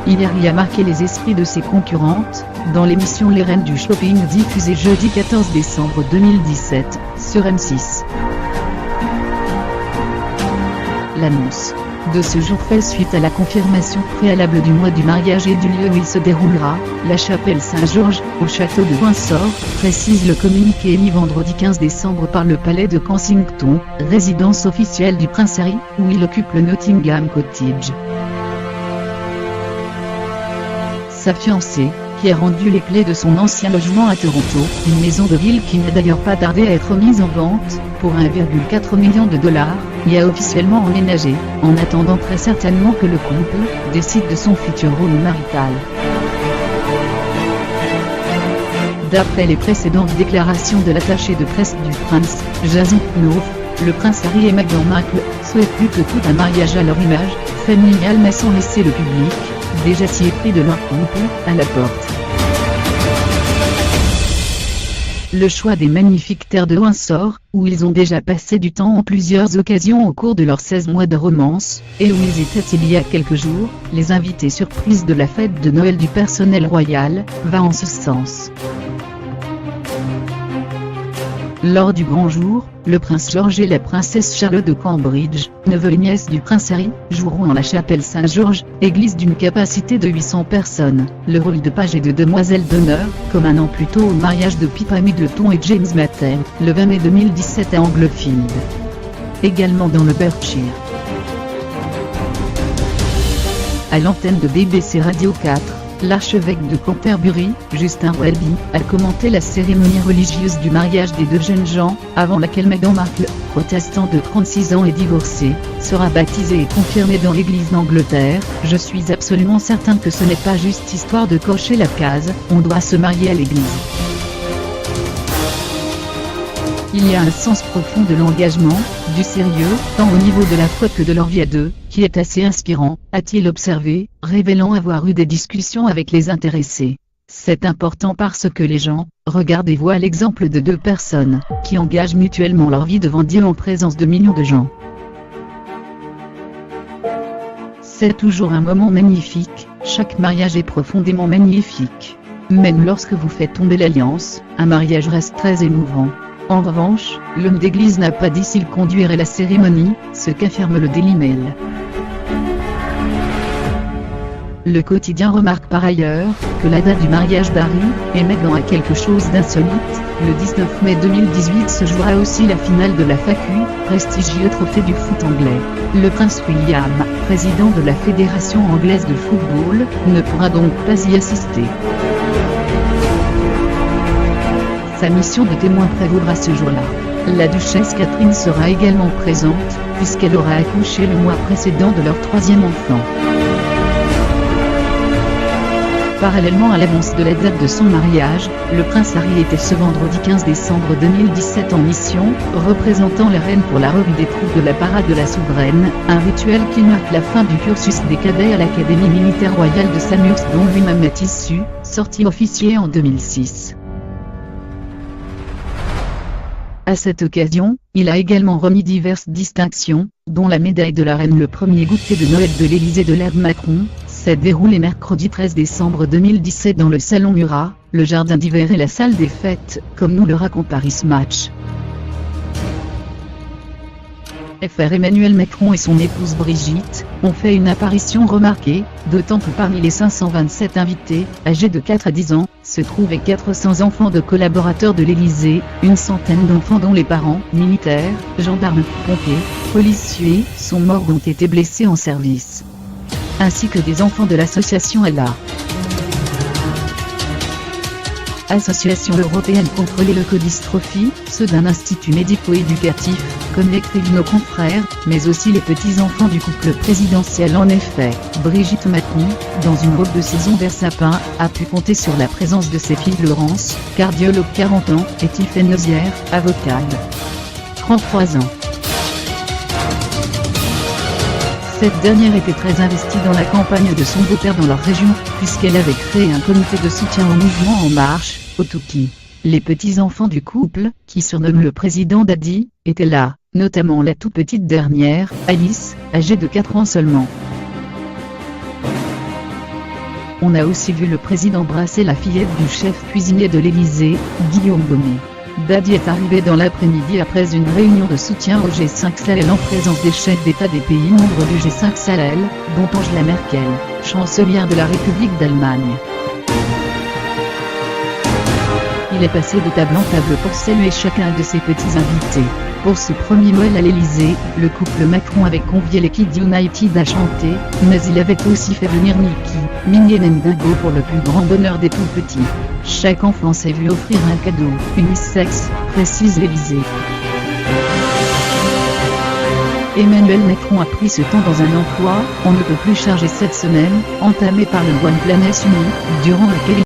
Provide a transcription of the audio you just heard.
Hier y a marqué les esprits de ses concurrentes, dans l'émission Les Reines du Shopping diffusée jeudi 14 décembre 2017, sur M6. L'annonce de ce jour fait suite à la confirmation préalable du mois du mariage et du lieu où il se déroulera, la chapelle Saint-Georges, au château de Windsor, précise le communiqué émis vendredi 15 décembre par le palais de Kensington, résidence officielle du prince Harry, où il occupe le Nottingham Cottage. Sa fiancée, qui a rendu les clés de son ancien logement à Toronto, une maison de ville qui n'a d'ailleurs pas tardé à être mise en vente, pour 1,4 million de dollars, y a officiellement emménagé, en attendant très certainement que le couple décide de son futur rôle marital. D'après les précédentes déclarations de l'attaché de presse du prince, Jason Knopf, le prince Harry et Meghan Markle souhaitent plus que tout un mariage à leur image familiale mais sans laisser le public, déjà si épris de leur couple, à la porte. Le choix des magnifiques terres de Windsor, où ils ont déjà passé du temps en plusieurs occasions au cours de leurs 16 mois de romance, et où ils étaient il y a quelques jours, les invités surprises de la fête de Noël du personnel royal, va en ce sens. Lors du grand jour, le prince George et la princesse Charlotte de Cambridge, neveu et nièce du prince Harry, joueront en la chapelle Saint-Georges, église d'une capacité de 800 personnes, le rôle de page et de demoiselle d'honneur, comme un an plus tôt au mariage de Pippa Middleton et James Mattern, le 20 mai 2017 à Anglefield. Également dans le Berkshire. À l'antenne de BBC Radio 4, l'archevêque de Canterbury, Justin Welby, a commenté la cérémonie religieuse du mariage des deux jeunes gens, avant laquelle Meghan Markle, protestant de 36 ans et divorcée, sera baptisée et confirmée dans l'église d'Angleterre. Je suis absolument certain que ce n'est pas juste histoire de cocher la case, on doit se marier à l'église. Il y a un sens profond de l'engagement, du sérieux, tant au niveau de la foi que de leur vie à deux, qui est assez inspirant, a-t-il observé, révélant avoir eu des discussions avec les intéressés. C'est important parce que les gens regardent et voient l'exemple de deux personnes qui engagent mutuellement leur vie devant Dieu en présence de millions de gens. C'est toujours un moment magnifique, chaque mariage est profondément magnifique. Même lorsque vous faites tomber l'alliance, un mariage reste très émouvant. En revanche, l'homme d'église n'a pas dit s'il conduirait la cérémonie, ce qu'affirme le Daily Mail. Le quotidien remarque par ailleurs que la date du mariage d'Harry et Meghan a quelque chose d'insolite. Le 19 mai 2018 se jouera aussi la finale de la FAQ, prestigieux trophée du foot anglais. Le prince William, président de la Fédération anglaise de football, ne pourra donc pas y assister. Sa mission de témoin prévaudra ce jour-là. La duchesse Catherine sera également présente, puisqu'elle aura accouché le mois précédent de leur troisième enfant. Parallèlement à l'annonce de la date de son mariage, le prince Harry était ce vendredi 15 décembre 2017 en mission, représentant la reine pour la revue des troupes de la parade de la souveraine, un rituel qui marque la fin du cursus des cadets à l'Académie militaire royale de Sandhurst dont lui-même est issu, sorti officier en 2006. À cette occasion, il a également remis diverses distinctions, dont la médaille de la reine. Le premier goûter de Noël de l'Élysée de l'ère Macron s'est déroulé mercredi 13 décembre 2017 dans le salon Murat, le jardin d'hiver et la salle des fêtes, comme nous le raconte Paris Match. Fr. Emmanuel Macron et son épouse Brigitte ont fait une apparition remarquée, d'autant que parmi les 527 invités, âgés de 4 à 10 ans, se trouvaient 400 enfants de collaborateurs de l'Élysée, une centaine d'enfants dont les parents, militaires, gendarmes, pompiers, policiers, sont morts ou ont été blessés en service. Ainsi que des enfants de l'association Allah. Association européenne contre les leucodystrophies, ceux d'un institut médico-éducatif, comme l'écrivent nos confrères, mais aussi les petits-enfants du couple présidentiel. En effet, Brigitte Macron, dans une robe de saison vert sapin, a pu compter sur la présence de ses filles Laurence, cardiologue 40 ans, et Tiffaine Nozière, avocate, 33 ans. Cette dernière était très investie dans la campagne de son beau-père dans leur région, puisqu'elle avait créé un comité de soutien au mouvement En Marche, au Touquet. Les petits-enfants du couple, qui surnomme le président Daddy, étaient là, notamment la toute petite dernière, Alice, âgée de 4 ans seulement. On a aussi vu le président embrasser la fillette du chef cuisinier de l'Élysée, Guillaume Gonnet. Dadi est arrivé dans l'après-midi après une réunion de soutien au G5 Sahel en présence des chefs d'État des pays membres du G5 Sahel, dont Angela Merkel, chancelière de la République d'Allemagne. Il est passé de table en table pour saluer chacun de ses petits invités. Pour ce premier Noël à l'Élysée, le couple Macron avait convié les Kids United à chanter, mais il avait aussi fait venir Mickey, Minnie et Ndingo pour le plus grand bonheur des tout petits. Chaque enfant s'est vu offrir un cadeau, unisexe, précise l'Élysée. Emmanuel Macron a pris ce temps dans un emploi, on ne peut plus charger cette semaine, entamé par le One Planet Uni, durant lequel